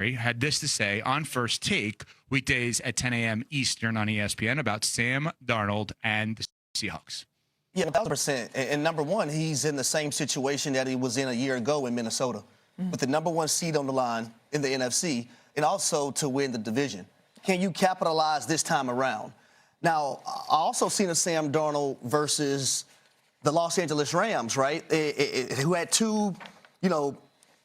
had this to say on First Take, weekdays at 10 a.m. Eastern on ESPN, about Sam Darnold and the Seahawks. Yeah, 1,000%. And number one, he's in the same situation that he was in a year ago in Minnesota, with the number one seed on the line in the NFC, and also to win the division. Can you capitalize this time around? Now, I also seen a Sam Darnold versus the Los Angeles Rams, right? Who had two,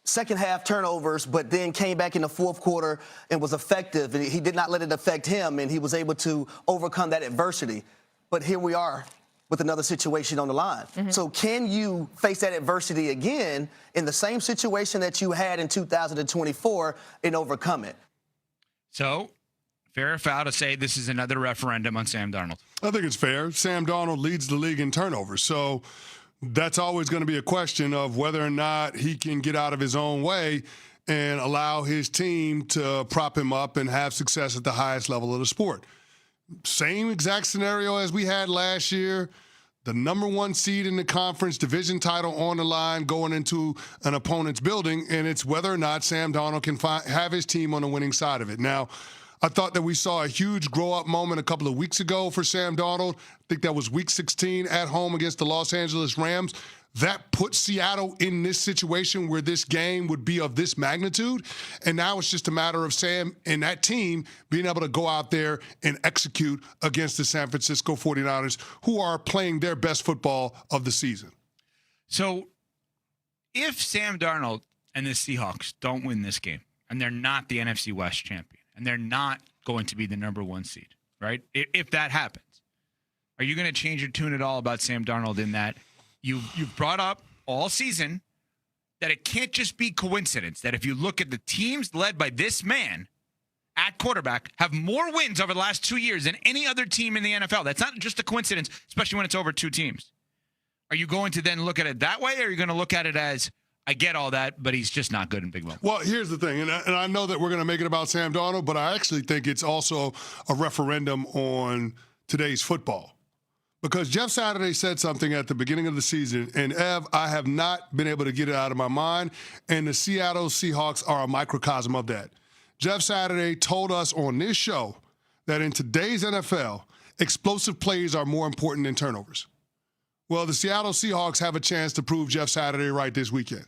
second half turnovers, but then came back in the fourth quarter and was effective. And he did not let it affect him, and he was able to overcome that adversity. But here we are with another situation on the line. So can you face that adversity again in the same situation that you had in 2024 and overcome it? So, fair or foul to say this is another referendum on Sam Darnold? I think it's fair. Sam Darnold leads the league in turnovers. So that's always going to be a question of whether or not he can get out of his own way and allow his team to prop him up and have success at the highest level of the sport. Same exact scenario as we had last year. The number one seed in the conference, division title on the line going into an opponent's building, and it's whether or not Sam Darnold can have his team on the winning side of it. Now, I thought that we saw a huge grow-up moment a couple of weeks ago for Sam Darnold. I think that was Week 16 at home against the Los Angeles Rams. That put Seattle in this situation where this game would be of this magnitude. And now it's just a matter of Sam and that team being able to go out there and execute against the San Francisco 49ers, who are playing their best football of the season. So if Sam Darnold and the Seahawks don't win this game, and they're not the NFC West champion, and they're not going to be the number one seed, right? If that happens, are you going to change your tune at all about Sam Darnold in that you've brought up all season that it can't just be coincidence, that if you look at the teams led by this man at quarterback have more wins over the last 2 years than any other team in the NFL. That's not just a coincidence, especially when it's over two teams. Are you going to then look at it that way, or are you going to look at it as, I get all that, but he's just not good in big moments? Well, here's the thing, and I know that we're going to make it about Sam Darnold, but I actually think it's also a referendum on today's football. Because Jeff Saturday said something at the beginning of the season, and Ev, I have not been able to get it out of my mind, and the Seattle Seahawks are a microcosm of that. Jeff Saturday told us on this show that in today's NFL, explosive plays are more important than turnovers. Well, the Seattle Seahawks have a chance to prove Jeff Saturday right this weekend.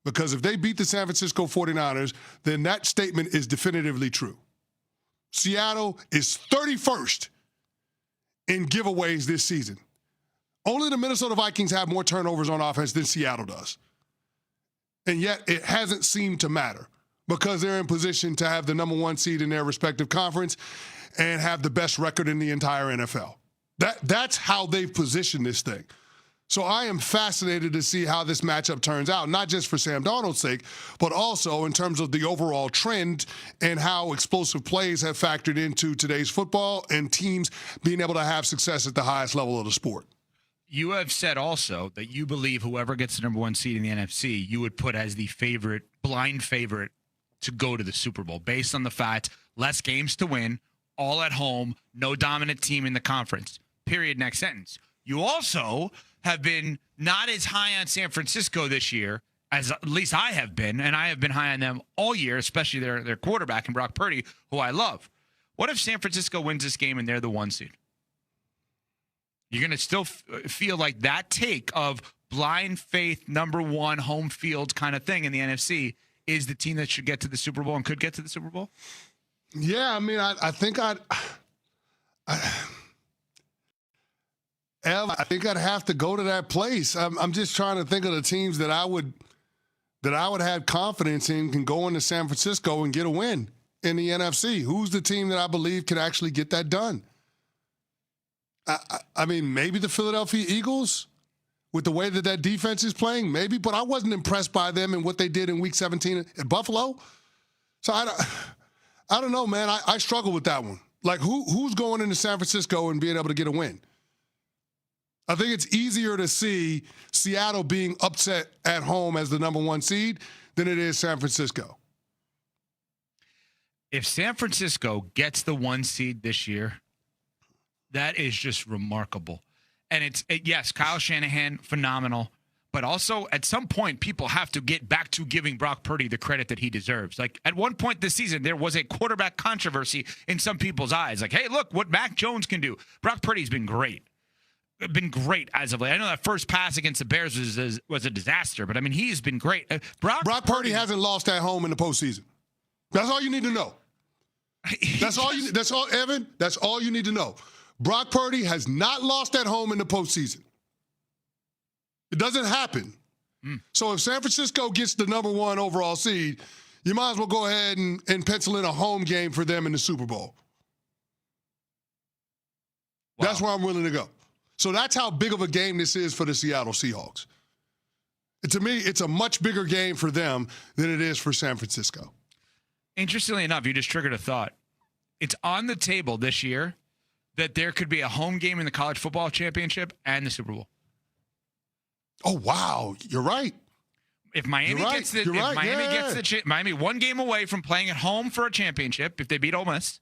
Because if they beat the San Francisco 49ers, then that statement is definitively true. Seattle is 31st in giveaways this season. Only the Minnesota Vikings have more turnovers on offense than Seattle does. And yet it hasn't seemed to matter because they're in position to have the number one seed in their respective conference and have the best record in the entire NFL. That's how they've positioned this thing. So I am fascinated to see how this matchup turns out, not just for Sam Darnold's sake, but also in terms of the overall trend and how explosive plays have factored into today's football and teams being able to have success at the highest level of the sport. You have said also that you believe whoever gets the number one seed in the NFC, you would put as the favorite, blind favorite to go to the Super Bowl based on the fact less games to win, all at home, no dominant team in the conference. Period. Next sentence. You also have been not as high on San Francisco this year, as at least I have been, and I have been high on them all year, especially their quarterback and Brock Purdy, who I love. What if San Francisco wins this game and they're the one seed? You're going to still feel like that take of blind faith, number one, home field kind of thing in the NFC is the team that should get to the Super Bowl and could get to the Super Bowl? Yeah, I mean, I think I think I'd have to go to that place. I'm just trying to think of the teams that I would have confidence in can go into San Francisco and get a win in the NFC. Who's the team that I believe can actually get that done? I mean, maybe the Philadelphia Eagles with the way that defense is playing, maybe, but I wasn't impressed by them and what they did in Week 17 at Buffalo. So I don't know, man. I struggle with that one. Like, who's going into San Francisco and being able to get a win? I think it's easier to see Seattle being upset at home as the number one seed than it is San Francisco. If San Francisco gets the one seed this year, that is just remarkable. And yes, Kyle Shanahan, phenomenal. But also, at some point, people have to get back to giving Brock Purdy the credit that he deserves. Like, at one point this season, there was a quarterback controversy in some people's eyes. Like, hey, look what Mac Jones can do. Brock Purdy's been great. Been great as of late. I know that first pass against the Bears was a disaster, but I mean, he's been great. Brock Purdy hasn't lost at home in the postseason. That's all you need to know. Evan. That's all you need to know. Brock Purdy has not lost at home in the postseason. It doesn't happen. So if San Francisco gets the number 1 overall seed, you might as well go ahead and pencil in a home game for them in the Super Bowl. Wow. That's where I'm willing to go. So that's how big of a game this is for the Seattle Seahawks. To me, it's a much bigger game for them than it is for San Francisco. Interestingly enough, you just triggered a thought. It's on the table this year that there could be a home game in the college football championship and the Super Bowl. Oh, wow. You're right. If Miami gets Miami one game away from playing at home for a championship, if they beat Ole Miss,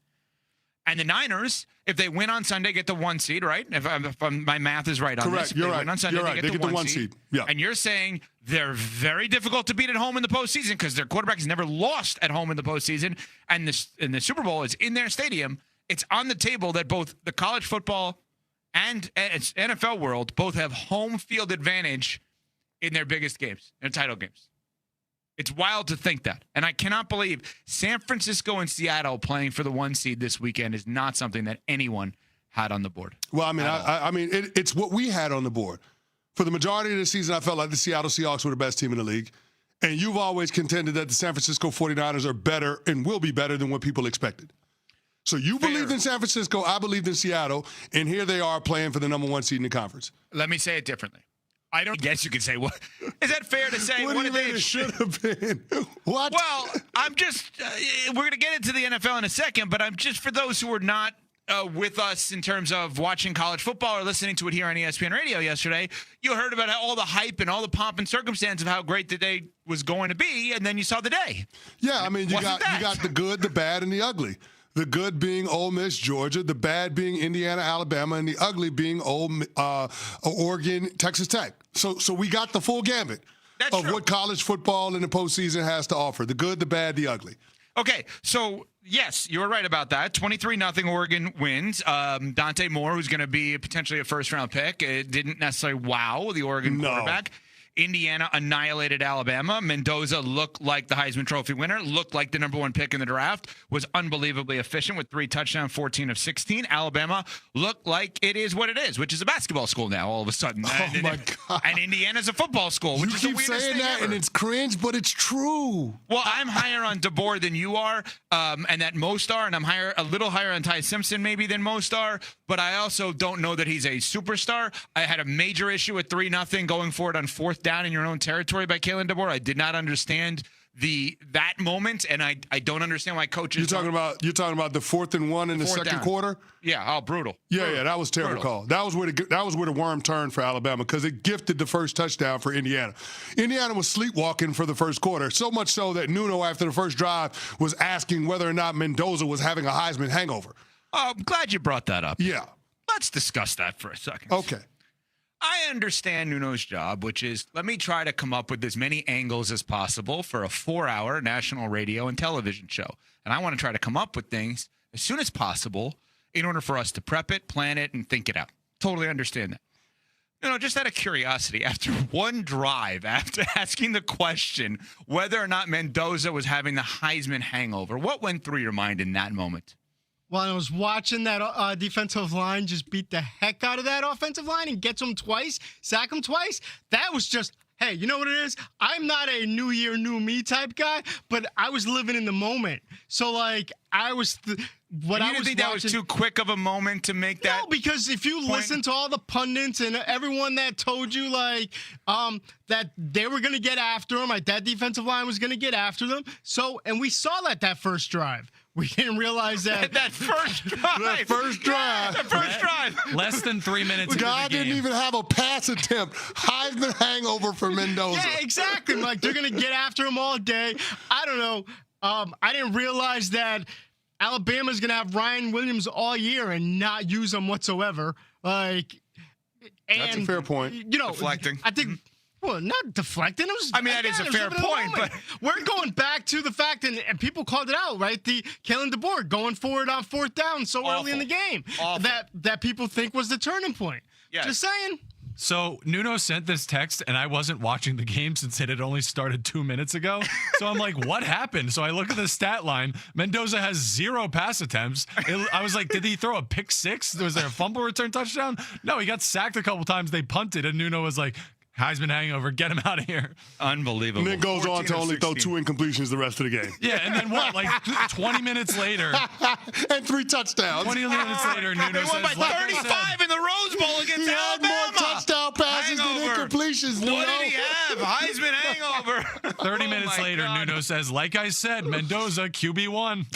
and the Niners, if they win on Sunday, get the 1 seed, right? If my math is right on Correct. this. If you're they right. win on Sunday, you're right. they get the 1 seed. Yeah. And you're saying they're very difficult to beat at home in the postseason because their quarterback has never lost at home in the postseason, and the Super Bowl is in their stadium. It's on the table that both the college football and NFL world both have home field advantage in their biggest games, their title games. It's wild to think that. And I cannot believe San Francisco and Seattle playing for the 1 seed this weekend is not something that anyone had on the board. Well, I mean, it's what we had on the board. For the majority of the season, I felt like the Seattle Seahawks were the best team in the league. And you've always contended that the San Francisco 49ers are better and will be better than what people expected. So you believed in San Francisco, I believed in Seattle, and here they are playing for the number 1 seed in the conference. Let me say it differently. I don't guess you could say what. Is that fair to say? What do you mean it should have been? What? Well, I'm just, we're going to get into the NFL in a second, but I'm just, for those who are not with us in terms of watching college football or listening to it here on ESPN Radio yesterday, you heard about all the hype and all the pomp and circumstance of how great the day was going to be, and then you saw the day. Yeah, I mean, you got the good, the bad, and the ugly. The good being Ole Miss, Georgia, the bad being Indiana, Alabama, and the ugly being Oregon, Texas Tech. So we got the full gambit of what college football in the postseason has to offer. The good, the bad, the ugly. Okay, so yes, you were right about that. 23-0 Oregon wins. Dante Moore, who's going to be potentially a first-round pick, it didn't necessarily wow the Oregon quarterback. Indiana annihilated Alabama. Mendoza looked like the Heisman Trophy winner, looked like the number 1 pick in the draft, was unbelievably efficient with 3 touchdowns, 14 of 16. Alabama looked like it is what it is, which is a basketball school now all of a sudden. My God. And Indiana's a football school, which is the weirdest thing ever. You keep saying that, and it's cringe, but it's true. Well, I'm higher on DeBoer than you are, and that most are, and I'm a little higher on Ty Simpson maybe than most are, but I also don't know that he's a superstar. I had a major issue with 3-0 going for it on 4th down in your own territory by Kalen DeBoer. I did not understand that moment, and I don't understand why coaches. You're talking Yeah, brutal. Yeah, that was a terrible call. That was where the worm turned for Alabama because it gifted the first touchdown for Indiana. Indiana was sleepwalking for the first quarter, so much so that Nuno, after the first drive, was asking whether or not Mendoza was having a Heisman hangover. Oh, I'm glad you brought that up. Yeah. Let's discuss that for a second. Okay. I understand Nuno's job, which is let me try to come up with as many angles as possible for a 4-hour national radio and television show. And I want to try to come up with things as soon as possible in order for us to prep it, plan it, and think it out. Totally understand that. Just out of curiosity, after one drive, after asking the question whether or not Mendoza was having the Heisman hangover, what went through your mind in that moment? Well, I was watching that defensive line just beat the heck out of that offensive line and get them twice, sack them twice. That was just, hey, you know what it is? I'm not a new year, new me type guy, but I was living in the moment. So, like, I was think that was too quick of a moment to make that? No, because if you listen to all the pundits and everyone that told you, like, that they were going to get after him, like that defensive line was going to get after them. So, and we saw that first drive. We didn't realize that. that first drive. That first drive. Less than 3 minutes into the game. God didn't even have a pass attempt. Heisman hangover for Mendoza. Yeah, exactly. Like, they're going to get after him all day. I don't know. I didn't realize that Alabama's going to have Ryan Williams all year and not use him whatsoever. Like, that's a fair point. Deflecting. I think Well, not deflecting. It was. I mean, that is a fair point, but we're going back to the fact, and people called it out, right? The Kalen DeBoer going forward on 4th down so early in the game that people think was the turning point. Yes. Just saying. So Nuno sent this text, and I wasn't watching the game since it had only started 2 minutes ago. So I'm like, what happened? So I look at the stat line. Mendoza has 0 pass attempts. I was like, did he throw a pick 6? Was there a fumble return touchdown? No, he got sacked a couple times. They punted, and Nuno was like, Heisman hangover, get him out of here. Unbelievable. And then goes on to only throw 2 incompletions the rest of the game. Yeah, and then what? Like 20 minutes later. And 3 touchdowns. 20 minutes later, Nuno They says, won by like I 35 said, in the Rose Bowl against He had Alabama. more touchdown passes Hangover. than incompletions. What Nuno. did he have? Heisman hangover. 30 minutes Oh, my later, God. Nuno says, like I said, Mendoza, QB1.